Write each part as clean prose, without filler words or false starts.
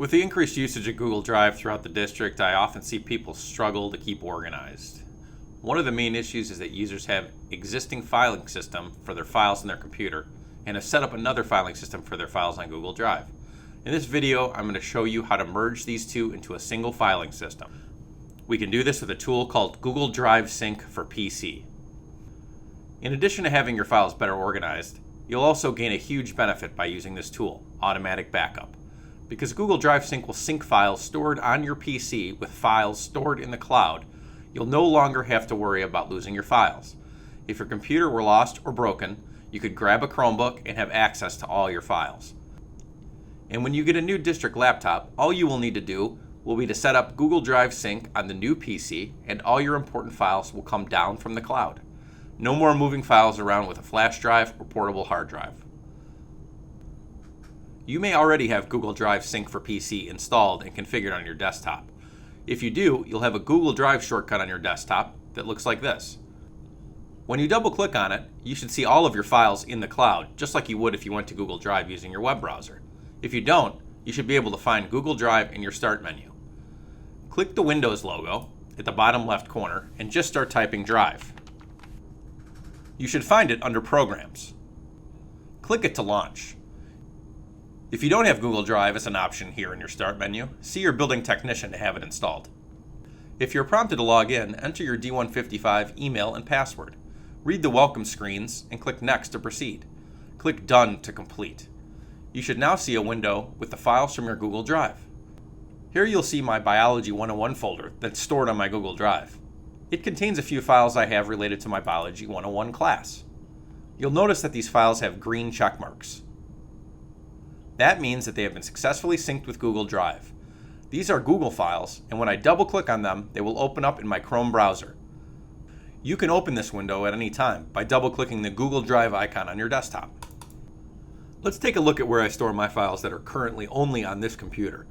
With the increased usage of Google Drive throughout the district, I often see people struggle to keep organized. One of the main issues is that users have existing filing system for their files in their computer and have set up another filing system for their files on Google Drive. In this video, I'm going to show you how to merge these two into a single filing system. We can do this with a tool called Google Drive Sync for PC. In addition to having your files better organized, you'll also gain a huge benefit by using this tool, automatic backup. Because Google Drive Sync will sync files stored on your PC with files stored in the cloud, you'll no longer have to worry about losing your files. If your computer were lost or broken, you could grab a Chromebook and have access to all your files. And when you get a new district laptop, all you will need to do will be to set up Google Drive Sync on the new PC, and all your important files will come down from the cloud. No more moving files around with a flash drive or portable hard drive. You may already have Google Drive Sync for PC installed and configured on your desktop. If you do, you'll have a Google Drive shortcut on your desktop that looks like this. When you double click on it, you should see all of your files in the cloud, just like you would if you went to Google Drive using your web browser. If you don't, you should be able to find Google Drive in your Start menu. Click the Windows logo at the bottom left corner and just start typing Drive. You should find it under Programs. Click it to launch. If you don't have Google Drive as an option here in your Start menu, see your building technician to have it installed. If you're prompted to log in, enter your D155 email and password. Read the welcome screens and click Next to proceed. Click Done to complete. You should now see a window with the files from your Google Drive. Here you'll see my Biology 101 folder that's stored on my Google Drive. It contains a few files I have related to my Biology 101 class. You'll notice that these files have green check marks. That means that they have been successfully synced with Google Drive. These are Google files, and when I double click on them, they will open up in my Chrome browser. You can open this window at any time by double clicking the Google Drive icon on your desktop. Let's take a look at where I store my files that are currently only on this computer.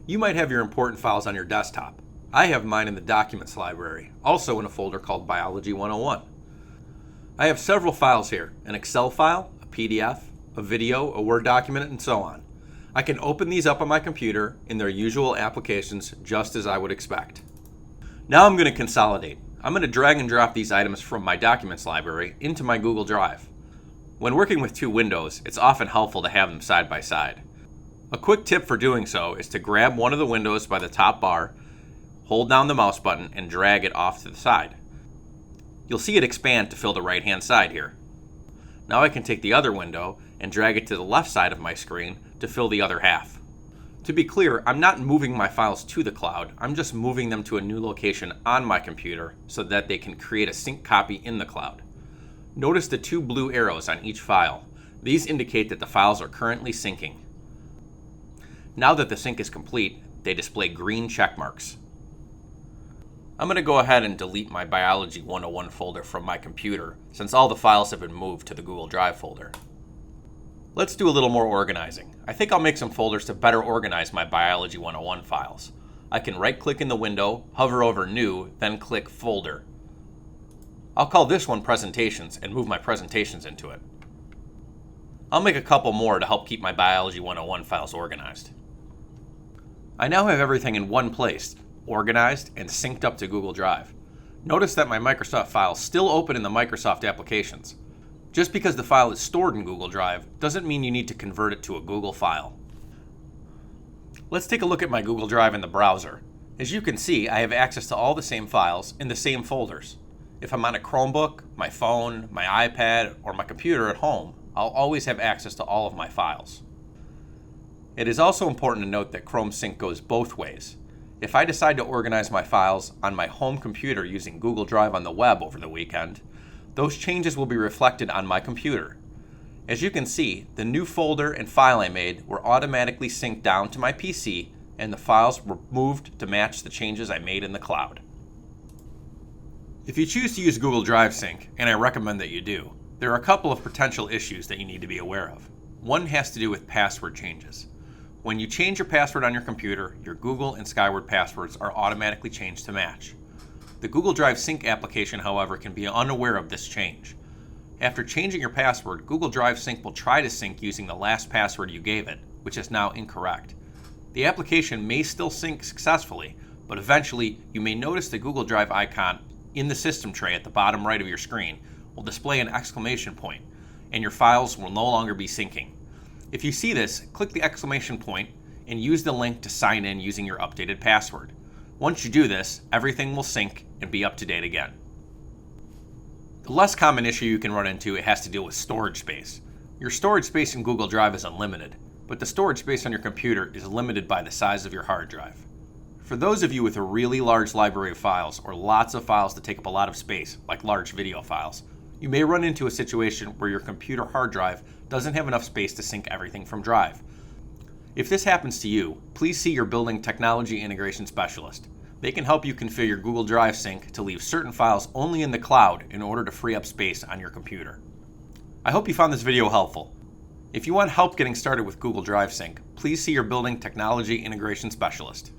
You might have your important files on your desktop. I have mine in the Documents library, also in a folder called Biology 101. I have several files here, an Excel file, a PDF, a video, a Word document, and so on. I can open these up on my computer in their usual applications just as I would expect. Now I'm going to consolidate. I'm going to drag and drop these items from my Documents library into my Google Drive. When working with two windows, it's often helpful to have them side by side. A quick tip for doing so is to grab one of the windows by the top bar, hold down the mouse button, and drag it off to the side. You'll see it expand to fill the right-hand side here. Now I can take the other window and drag it to the left side of my screen to fill the other half. To be clear, I'm not moving my files to the cloud, I'm just moving them to a new location on my computer so that they can create a sync copy in the cloud. Notice the two blue arrows on each file. These indicate that the files are currently syncing. Now that the sync is complete, they display green check marks. I'm going to go ahead and delete my Biology 101 folder from my computer since all the files have been moved to the Google Drive folder. Let's do a little more organizing. I think I'll make some folders to better organize my Biology 101 files. I can right-click in the window, hover over New, then click Folder. I'll call this one Presentations and move my presentations into it. I'll make a couple more to help keep my Biology 101 files organized. I now have everything in one place, organized and synced up to Google Drive. Notice that my Microsoft files still open in the Microsoft applications. Just because the file is stored in Google Drive doesn't mean you need to convert it to a Google file. Let's take a look at my Google Drive in the browser. As you can see, I have access to all the same files in the same folders. If I'm on a Chromebook, my phone, my iPad, or my computer at home, I'll always have access to all of my files. It is also important to note that Chrome Sync goes both ways. If I decide to organize my files on my home computer using Google Drive on the web over the weekend, those changes will be reflected on my computer. As you can see, the new folder and file I made were automatically synced down to my PC, and the files were moved to match the changes I made in the cloud. If you choose to use Google Drive Sync, and I recommend that you do, there are a couple of potential issues that you need to be aware of. One has to do with password changes. When you change your password on your computer, your Google and Skyward passwords are automatically changed to match. The Google Drive Sync application, however, can be unaware of this change. After changing your password, Google Drive Sync will try to sync using the last password you gave it, which is now incorrect. The application may still sync successfully, but eventually you may notice the Google Drive icon in the system tray at the bottom right of your screen will display an exclamation point, and your files will no longer be syncing. If you see this, click the exclamation point and use the link to sign in using your updated password. Once you do this, everything will sync and be up to date again. The less common issue you can run into has to deal with storage space. Your storage space in Google Drive is unlimited, but the storage space on your computer is limited by the size of your hard drive. For those of you with a really large library of files or lots of files that take up a lot of space, like large video files, you may run into a situation where your computer hard drive doesn't have enough space to sync everything from Drive. If this happens to you, please see your building technology integration specialist. They can help you configure Google Drive Sync to leave certain files only in the cloud in order to free up space on your computer. I hope you found this video helpful. If you want help getting started with Google Drive Sync, please see your building technology integration specialist.